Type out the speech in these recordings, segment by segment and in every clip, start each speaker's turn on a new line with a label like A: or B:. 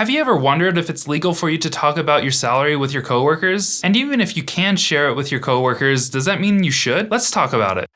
A: Have you ever wondered if it's legal for you to talk about your salary with your coworkers? And even if you can share it with your coworkers, does that mean you should? Let's talk about it.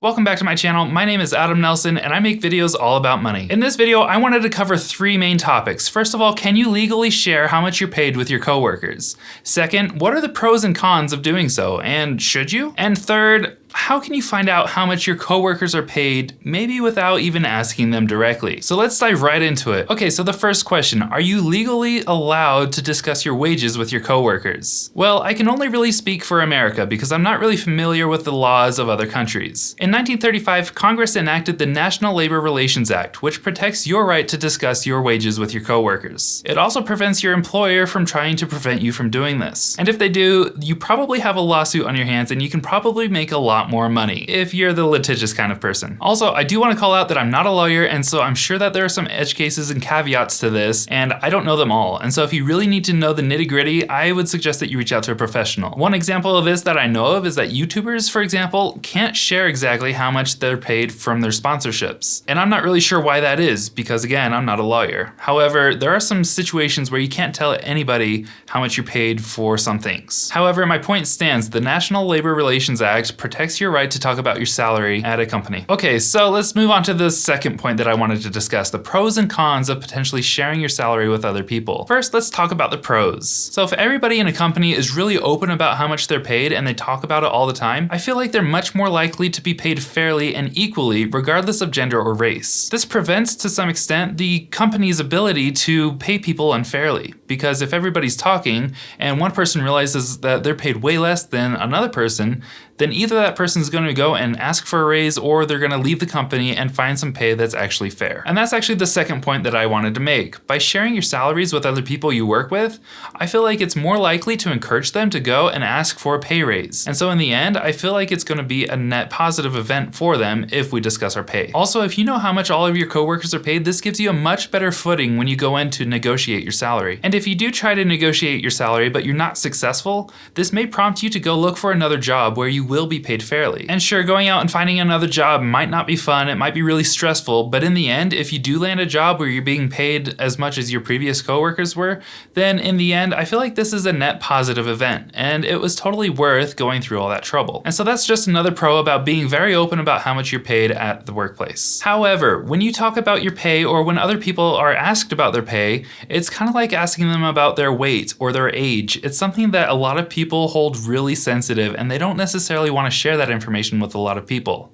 A: Welcome back to my channel. My name is Adam Nelson and I make videos all about money. In this video, I wanted to cover three main topics. First of all, can you legally share how much you're paid with your coworkers? Second, what are the pros and cons of doing so? And should you? And third, how can you find out how much your coworkers are paid, maybe without even asking them directly? So let's dive right into it. Okay, so the first question, are you legally allowed to discuss your wages with your coworkers? Well, I can only really speak for America because I'm not really familiar with the laws of other countries. In 1935, Congress enacted the National Labor Relations Act, which protects your right to discuss your wages with your coworkers. It also prevents your employer from trying to prevent you from doing this. And if they do, you probably have a lawsuit on your hands and you can probably make a lot more money if you're the litigious kind of person. Also, I do want to call out that I'm not a lawyer, and so I'm sure that there are some edge cases and caveats to this, and I don't know them all. And so if you really need to know the nitty-gritty, I would suggest that you reach out to a professional. One example of this that I know of is that YouTubers, for example, can't share exactly how much they're paid from their sponsorships. And I'm not really sure why that is, because again, I'm not a lawyer. However, there are some situations where you can't tell anybody how much you're paid for some things. However, my point stands, the National Labor Relations Act protects your right to talk about your salary at a company. Okay, so let's move on to the second point that I wanted to discuss, the pros and cons of potentially sharing your salary with other people. First, let's talk about the pros. So if everybody in a company is really open about how much they're paid and they talk about it all the time, I feel like they're much more likely to be paid fairly and equally regardless of gender or race. This prevents, to some extent, the company's ability to pay people unfairly, because if everybody's talking and one person realizes that they're paid way less than another person, then either that person's going to go and ask for a raise or they're going to leave the company and find some pay that's actually fair. And that's actually the second point that I wanted to make. By sharing your salaries with other people you work with, I feel like it's more likely to encourage them to go and ask for a pay raise. And so in the end, I feel like it's going to be a net positive event for them if we discuss our pay. Also, if you know how much all of your coworkers are paid, this gives you a much better footing when you go in to negotiate your salary. And if you do try to negotiate your salary but you're not successful, this may prompt you to go look for another job where you will be paid fairly. And sure, going out and finding another job might not be fun, it might be really stressful, but in the end, if you do land a job where you're being paid as much as your previous coworkers were, then in the end, I feel like this is a net positive event, and it was totally worth going through all that trouble. And so that's just another pro about being very open about how much you're paid at the workplace. However, when you talk about your pay or when other people are asked about their pay, it's kind of like asking them about their weight or their age. It's something that a lot of people hold really sensitive and they don't necessarily want to share that information with a lot of people.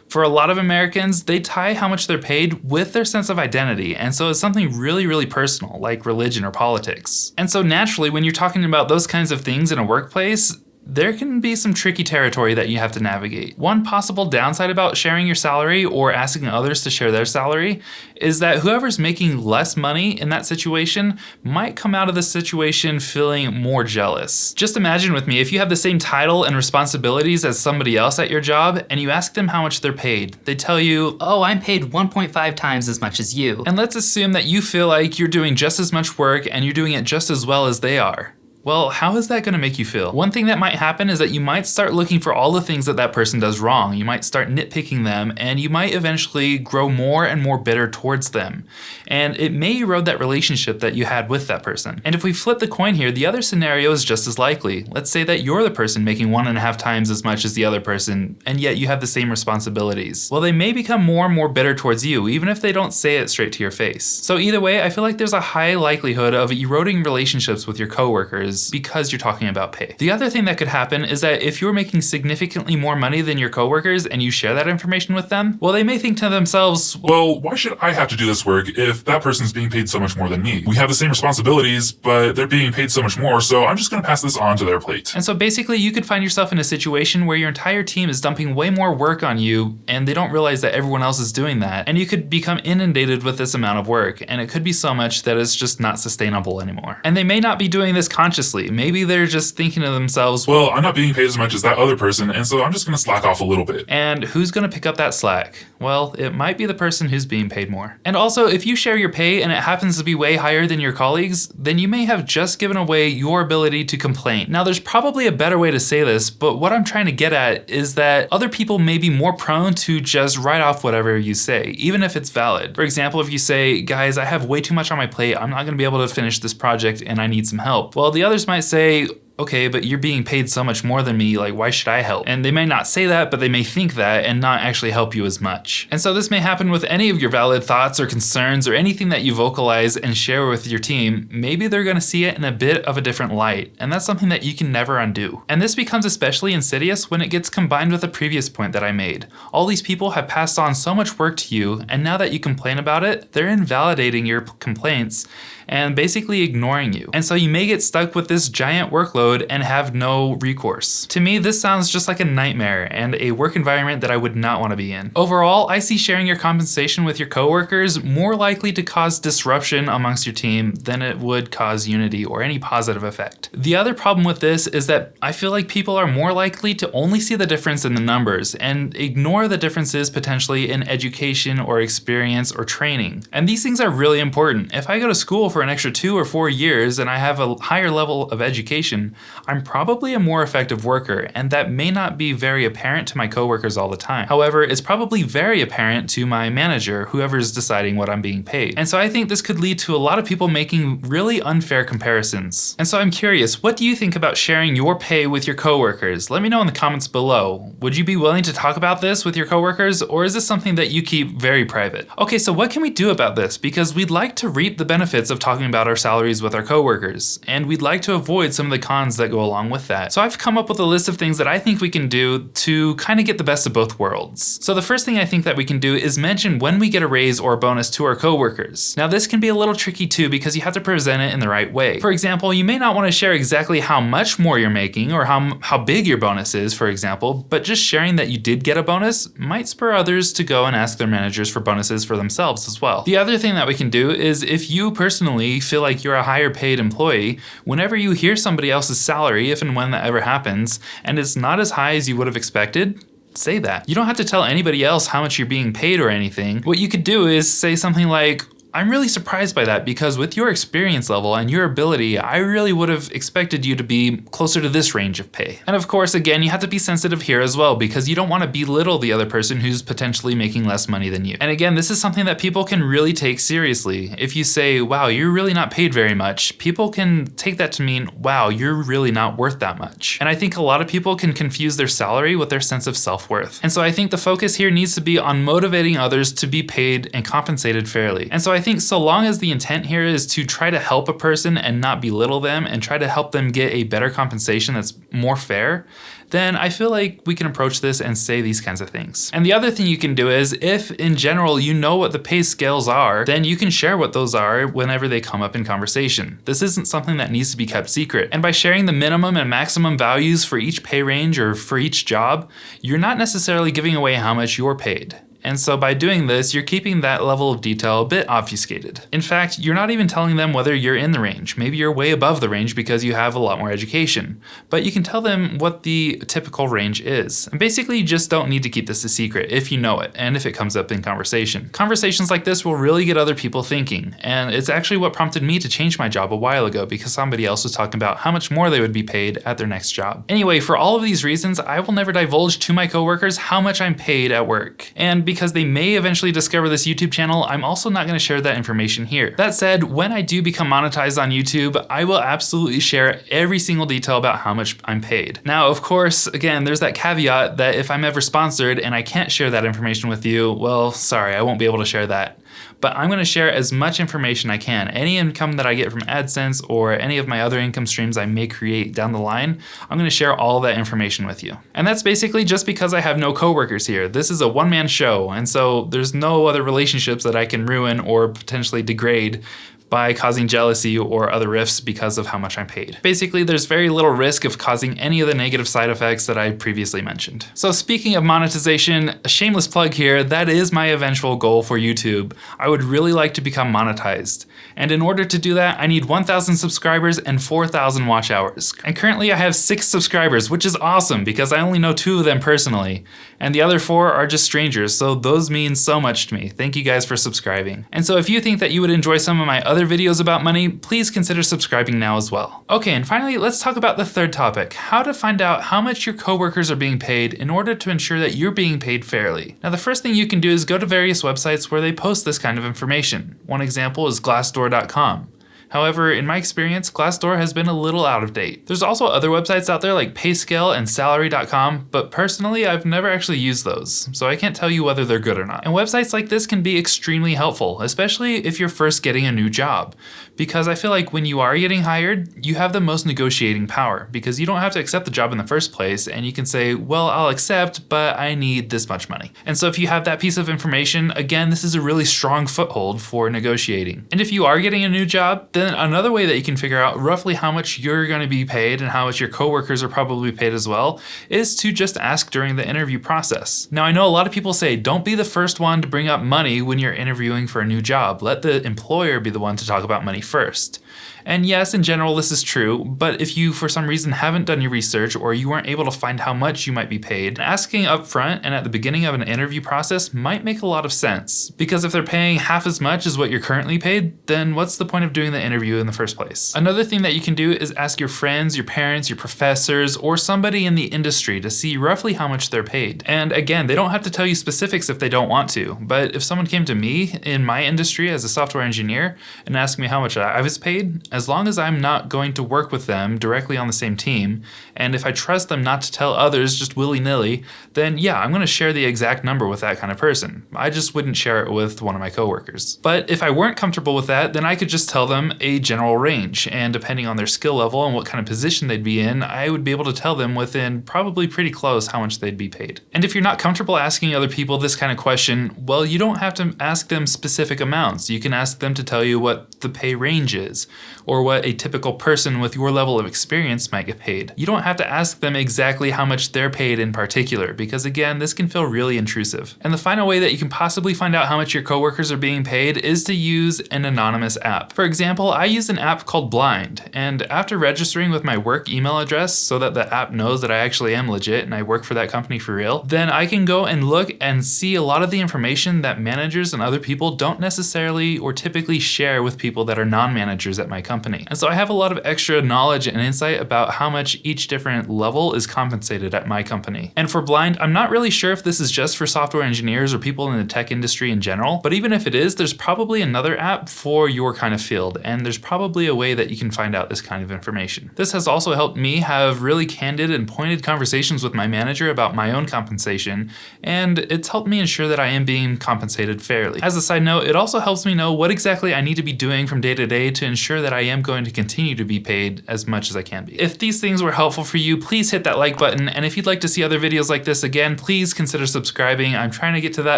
A: For a lot of Americans, they tie how much they're paid with their sense of identity, and so it's something really, really personal, like religion or politics. And so naturally, when you're talking about those kinds of things in a workplace, there can be some tricky territory that you have to navigate. One possible downside about sharing your salary or asking others to share their salary is that whoever's making less money in that situation might come out of the situation feeling more jealous. Just imagine with me, if you have the same title and responsibilities as somebody else at your job and you ask them how much they're paid, they tell you,
B: "Oh, I'm paid 1.5 times as much as you."
A: And let's assume that you feel like you're doing just as much work and you're doing it just as well as they are. Well, how is that going to make you feel? One thing that might happen is that you might start looking for all the things that that person does wrong. You might start nitpicking them, and you might eventually grow more and more bitter towards them. And it may erode that relationship that you had with that person. And if we flip the coin here, the other scenario is just as likely. Let's say that you're the person making 1.5 times as much as the other person, and yet you have the same responsibilities. Well, they may become more and more bitter towards you, even if they don't say it straight to your face. So either way, I feel like there's a high likelihood of eroding relationships with your coworkers because you're talking about pay. The other thing that could happen is that if you're making significantly more money than your coworkers and you share that information with them, well, they may think to themselves,
C: well, why should I have to do this work if that person's being paid so much more than me? We have the same responsibilities, but they're being paid so much more, so I'm just going to pass this on to their plate.
A: And so basically you could find yourself in a situation where your entire team is dumping way more work on you and they don't realize that everyone else is doing that, and you could become inundated with this amount of work, and it could be so much that it's just not sustainable anymore. And they may not be doing this consciously, subconsciously. Maybe they're just thinking to themselves,
C: well, I'm not being paid as much as that other person, and so I'm just going to slack off a little bit.
A: and who's going to pick up that slack? Well, it might be the person who's being paid more. And also, if you share your pay and it happens to be way higher than your colleagues, then you may have just given away your ability to complain. Now, there's probably a better way to say this, but what I'm trying to get at is that other people may be more prone to just write off whatever you say, even if it's valid. For example, if you say, guys, I have way too much on my plate, I'm not going to be able to finish this project and I need some help. Well, the others might say, okay, but you're being paid so much more than me, like why should I help? And they may not say that, but they may think that and not actually help you as much. And so this may happen with any of your valid thoughts or concerns or anything that you vocalize and share with your team. Maybe they're gonna see it in a bit of a different light, and that's something that you can never undo. And this becomes especially insidious when it gets combined with the previous point that I made. All these people have passed on so much work to you, and now that you complain about it, they're invalidating your complaints and basically ignoring you. And so you may get stuck with this giant workload and have no recourse. To me, this sounds just like a nightmare and a work environment that I would not want to be in. Overall, I see sharing your compensation with your coworkers more likely to cause disruption amongst your team than it would cause unity or any positive effect. The other problem with this is that I feel like people are more likely to only see the difference in the numbers and ignore the differences potentially in education or experience or training. And these things are really important. If I go to school for an extra 2 or 4 years and I have a higher level of education, I'm probably a more effective worker, and that may not be very apparent to my coworkers all the time. However, it's probably very apparent to my manager, whoever's deciding what I'm being paid. And so I think this could lead to a lot of people making really unfair comparisons. And so I'm curious, what do you think about sharing your pay with your coworkers? Let me know in the comments below. Would you be willing to talk about this with your coworkers, or is this something that you keep very private? Okay, so what can we do about this? Because we'd like to reap the benefits of talking about our salaries with our coworkers, and we'd like to avoid some of the cons that go along with that. So I've come up with a list of things that I think we can do to kind of get the best of both worlds. So the first thing I think that we can do is mention when we get a raise or a bonus to our coworkers. Now this can be a little tricky too because you have to present it in the right way. For example, you may not want to share exactly how much more you're making or how big your bonus is, for example, but just sharing that you did get a bonus might spur others to go and ask their managers for bonuses for themselves as well. The other thing that we can do is if you personally feel like you're a higher paid employee, whenever you hear somebody else's salary, if and when that ever happens, and it's not as high as you would have expected, say that. You don't have to tell anybody else how much you're being paid or anything. What you could do is say something like, I'm really surprised by that because with your experience level and your ability, I really would have expected you to be closer to this range of pay. And of course, again, you have to be sensitive here as well because you don't want to belittle the other person who's potentially making less money than you. And again, this is something that people can really take seriously. If you say, wow, you're really not paid very much, people can take that to mean, wow, you're really not worth that much. And I think a lot of people can confuse their salary with their sense of self-worth. And so I think the focus here needs to be on motivating others to be paid and compensated fairly. And so I think so long as the intent here is to try to help a person and not belittle them and try to help them get a better compensation that's more fair, then I feel like we can approach this and say these kinds of things. And the other thing you can do is if in general you know what the pay scales are, then you can share what those are whenever they come up in conversation. This isn't something that needs to be kept secret. And by sharing the minimum and maximum values for each pay range or for each job, you're not necessarily giving away how much you're paid. And so by doing this, you're keeping that level of detail a bit obfuscated. In fact, you're not even telling them whether you're in the range. Maybe you're way above the range because you have a lot more education. But you can tell them what the typical range is. And basically, you just don't need to keep this a secret if you know it and if it comes up in conversation. Conversations like this will really get other people thinking. And it's actually what prompted me to change my job a while ago because somebody else was talking about how much more they would be paid at their next job. Anyway, for all of these reasons, I will never divulge to my coworkers how much I'm paid at work. And because they may eventually discover this YouTube channel, I'm also not going to share that information here. That said, when I do become monetized on YouTube, I will absolutely share every single detail about how much I'm paid. Now, of course, again, there's that caveat that if I'm ever sponsored and I can't share that information with you, well, sorry, I won't be able to share that. But I'm going to share as much information I can. Any income that I get from AdSense or any of my other income streams I may create down the line, I'm going to share all that information with you. And that's basically just because I have no coworkers here. This is a one-man show, and so there's no other relationships that I can ruin or potentially degrade by causing jealousy or other rifts because of how much I'm paid. Basically, there's very little risk of causing any of the negative side effects that I previously mentioned. So speaking of monetization, a shameless plug here, that is my eventual goal for YouTube. I would really like to become monetized. And in order to do that, I need 1,000 subscribers and 4,000 watch hours. And currently I have 6 subscribers, which is awesome because I only know 2 of them personally. And the other 4 are just strangers, so those mean so much to me. Thank you guys for subscribing. And so if you think that you would enjoy some of my other videos about money, please consider subscribing now as well. Okay, and finally, let's talk about the third topic, how to find out how much your coworkers are being paid in order to ensure that you're being paid fairly. Now, the first thing you can do is go to various websites where they post this kind of information. One example is Glassdoor.com. However, in my experience, Glassdoor has been a little out of date. There's also other websites out there like Payscale and salary.com, but personally, I've never actually used those, so I can't tell you whether they're good or not. And websites like this can be extremely helpful, especially if you're first getting a new job, because I feel like when you are getting hired, you have the most negotiating power, because you don't have to accept the job in the first place, and you can say, well, I'll accept, but I need this much money. And so if you have that piece of information, again, this is a really strong foothold for negotiating. And if you are getting a new job, then another way that you can figure out roughly how much you're going to be paid and how much your coworkers are probably paid as well is to just ask during the interview process. Now, I know a lot of people say don't be the first one to bring up money when you're interviewing for a new job. Let the employer be the one to talk about money first. And yes, in general, this is true, but if you for some reason haven't done your research or you weren't able to find how much you might be paid, asking up front and at the beginning of an interview process might make a lot of sense. Because if they're paying half as much as what you're currently paid, then what's the point of doing the interview in the first place? Another thing that you can do is ask your friends, your parents, your professors, or somebody in the industry to see roughly how much they're paid. And again, they don't have to tell you specifics if they don't want to, but if someone came to me in my industry as a software engineer and asked me how much I was paid, as long as I'm not going to work with them directly on the same team, and if I trust them not to tell others just willy-nilly, then yeah, I'm going to share the exact number with that kind of person. I just wouldn't share it with one of my coworkers. But if I weren't comfortable with that, then I could just tell them a general range, and depending on their skill level and what kind of position they'd be in, I would be able to tell them within probably pretty close how much they'd be paid. And if you're not comfortable asking other people this kind of question, well, you don't have to ask them specific amounts. You can ask them to tell you what the pay range is, or what a typical person with your level of experience might get paid. You don't have to ask them exactly how much they're paid in particular, because again, this can feel really intrusive. And the final way that you can possibly find out how much your coworkers are being paid is to use an anonymous app. For example, I use an app called Blind, and after registering with my work email address so that the app knows that I actually am legit and I work for that company for real, then I can go and look and see a lot of the information that managers and other people don't necessarily or typically share with people that are non-managers at my company. And so I have a lot of extra knowledge and insight about how much each different level is compensated at my company. And for Blind, I'm not really sure if this is just for software engineers or people in the tech industry in general, but even if it is, there's probably another app for your kind of field, and there's probably a way that you can find out this kind of information. This has also helped me have really candid and pointed conversations with my manager about my own compensation, and it's helped me ensure that I am being compensated fairly. As a side note, it also helps me know what exactly I need to be doing from day to day to ensure that I am going to continue to be paid as much as I can be. If these things were helpful for you, please hit that like button, and if you'd like to see other videos like this again, please consider subscribing. I'm trying to get to that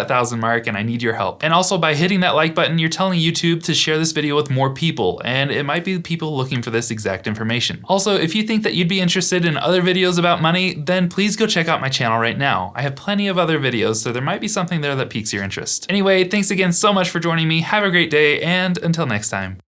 A: 1,000 mark and I need your help. And also by hitting that like button, you're telling YouTube to share this video with more people, and it might be people looking for this exact information. Also, if you think that you'd be interested in other videos about money, then please go check out my channel right now. I have plenty of other videos, so there might be something there that piques your interest. Anyway, thanks again so much for joining me. Have a great day, and until next time.